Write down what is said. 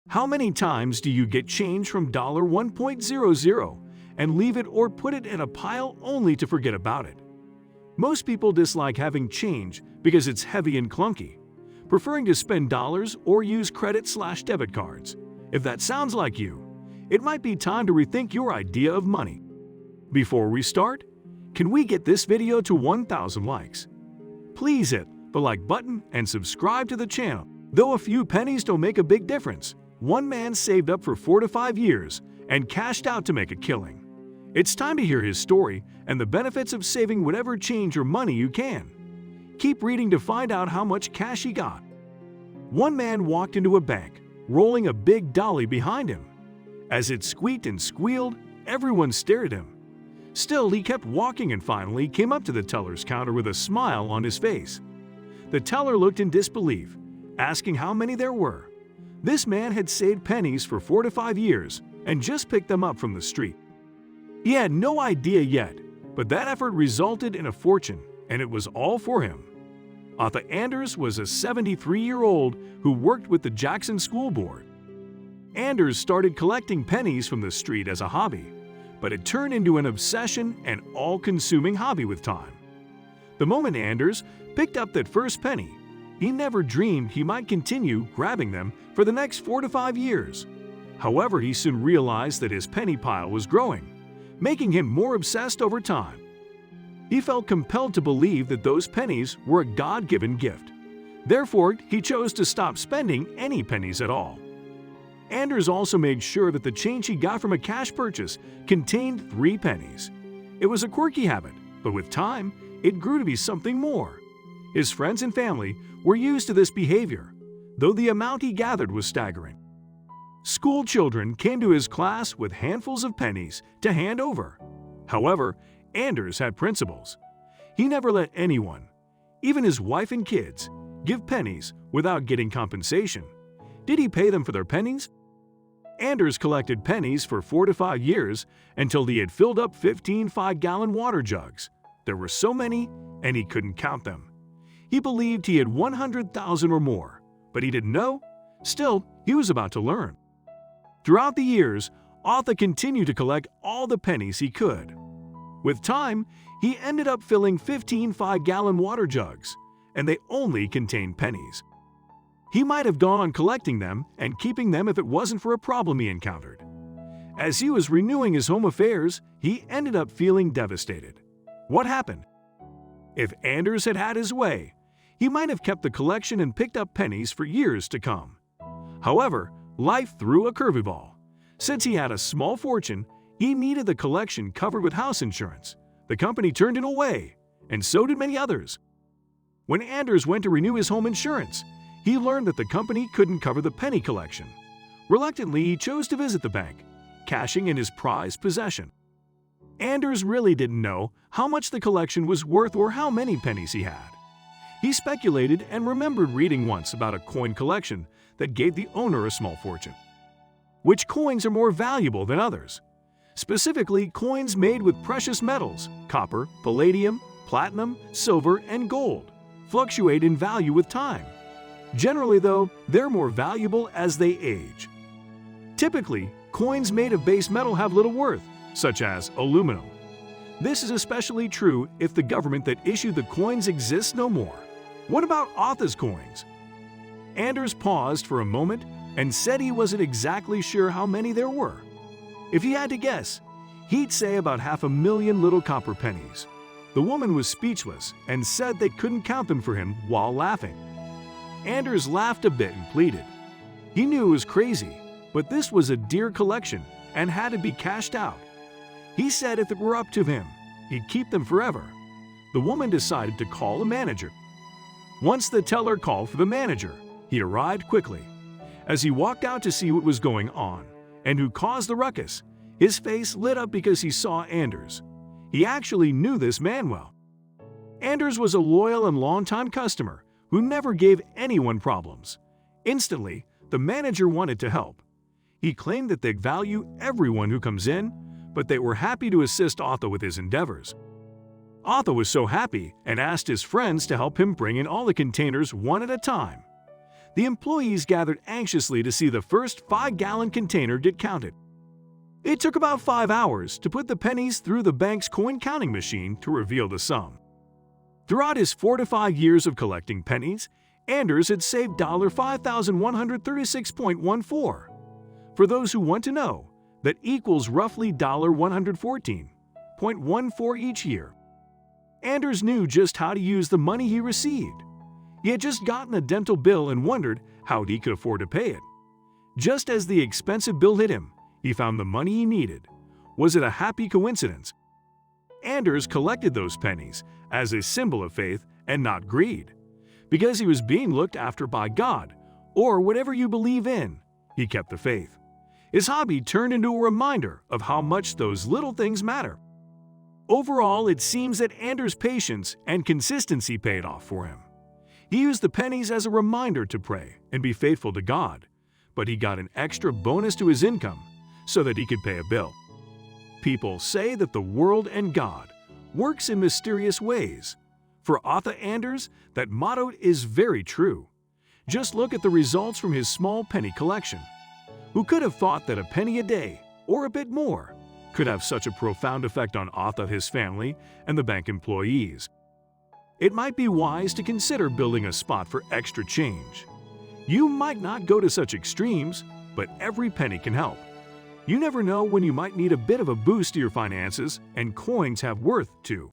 How many times do you get change from $1.00 and leave it or put it in a pile only to forget about it? Most people dislike having change because it's heavy and clunky, preferring to spend dollars or use credit/debit cards. If that sounds like you, it might be time to rethink your idea of money. Before we start, can we get this video to 1,000 likes? Please hit the like button and subscribe to the channel. Though a few pennies don't make a big difference, one man saved up for 4 to 5 years and cashed out to make a killing. It's time to hear his story and the benefits of saving whatever change or money you can. Keep reading to find out how much cash he got. One man walked into a bank, rolling a big dolly behind him. As it squeaked and squealed, everyone stared at him. Still, he kept walking and finally came up to the teller's counter with a smile on his face. The teller looked in disbelief, asking how many there were. This man had saved pennies for 4 to 5 years and just picked them up from the street. He had no idea yet, but that effort resulted in a fortune, and it was all for him. Arthur Anders was a 73-year-old who worked with the Jackson School Board. Anders started collecting pennies from the street as a hobby, but it turned into an obsession and all-consuming hobby with time. The moment Anders picked up that first penny, he never dreamed he might continue grabbing them for the next 4 to 5 years. However, he soon realized that his penny pile was growing, making him more obsessed over time. He felt compelled to believe that those pennies were a God-given gift. Therefore, he chose to stop spending any pennies at all. Anders also made sure that the change he got from a cash purchase contained 3 pennies. It was a quirky habit, but with time, it grew to be something more. His friends and family were used to this behavior, though the amount he gathered was staggering. School children came to his class with handfuls of pennies to hand over. However, Anders had principles. He never let anyone, even his wife and kids, give pennies without getting compensation. Did he pay them for their pennies? Anders collected pennies for 4 to 5 years until he had filled up 15 5-gallon water jugs. There were so many, and he couldn't count them. He believed he had 100,000 or more, but he didn't know. Still, he was about to learn. Throughout the years, Arthur continued to collect all the pennies he could. With time, he ended up filling 15 5-gallon water jugs, and they only contained pennies. He might have gone on collecting them and keeping them if it wasn't for a problem he encountered. As he was renewing his home affairs, he ended up feeling devastated. What happened? If Anders had had his way, he might have kept the collection and picked up pennies for years to come. However, life threw a curveball. Since he had a small fortune, he needed the collection covered with house insurance. The company turned it away, and so did many others. When Anders went to renew his home insurance, he learned that the company couldn't cover the penny collection. Reluctantly, he chose to visit the bank, cashing in his prized possession. Anders really didn't know how much the collection was worth or how many pennies he had. He speculated and remembered reading once about a coin collection that gave the owner a small fortune. Which coins are more valuable than others? Specifically, coins made with precious metals, copper, palladium, platinum, silver, and gold, fluctuate in value with time. Generally, though, they're more valuable as they age. Typically, coins made of base metal have little worth, such as aluminum. This is especially true if the government that issued the coins exists no more. What about Arthur's coins? Anders paused for a moment and said he wasn't exactly sure how many there were. If he had to guess, he'd say about 500,000 little copper pennies. The woman was speechless and said they couldn't count them for him while laughing. Anders laughed a bit and pleaded. He knew it was crazy, but this was a dear collection and had to be cashed out. He said if it were up to him, he'd keep them forever. The woman decided to call a manager. Once the teller called for the manager, he arrived quickly. As he walked out to see what was going on and who caused the ruckus, his face lit up because he saw Anders. He actually knew this man well. Anders was a loyal and longtime customer who never gave anyone problems. Instantly, the manager wanted to help. He claimed that they value everyone who comes in, but they were happy to assist Arthur with his endeavors. Arthur was so happy and asked his friends to help him bring in all the containers one at a time. The employees gathered anxiously to see the first 5-gallon container get counted. It took about 5 hours to put the pennies through the bank's coin counting machine to reveal the sum. Throughout his 4 to 5 years of collecting pennies, Anders had saved $5,136.14. For those who want to know, that equals roughly $114.14 each year. Anders knew just how to use the money he received. He had just gotten a dental bill and wondered how he could afford to pay it. Just as the expensive bill hit him, he found the money he needed. Was it a happy coincidence? Anders collected those pennies as a symbol of faith and not greed. Because he was being looked after by God, or whatever you believe in, he kept the faith. His hobby turned into a reminder of how much those little things matter. Overall, it seems that Anders' patience and consistency paid off for him. He used the pennies as a reminder to pray and be faithful to God, but he got an extra bonus to his income so that he could pay a bill. People say that the world and God works in mysterious ways. For Otto Anders, that motto is very true. Just look at the results from his small penny collection. Who could have thought that a penny a day, or a bit more, could have such a profound effect on Otto, his family, and the bank employees? It might be wise to consider building a spot for extra change. You might not go to such extremes, but every penny can help. You never know when you might need a bit of a boost to your finances, and coins have worth too.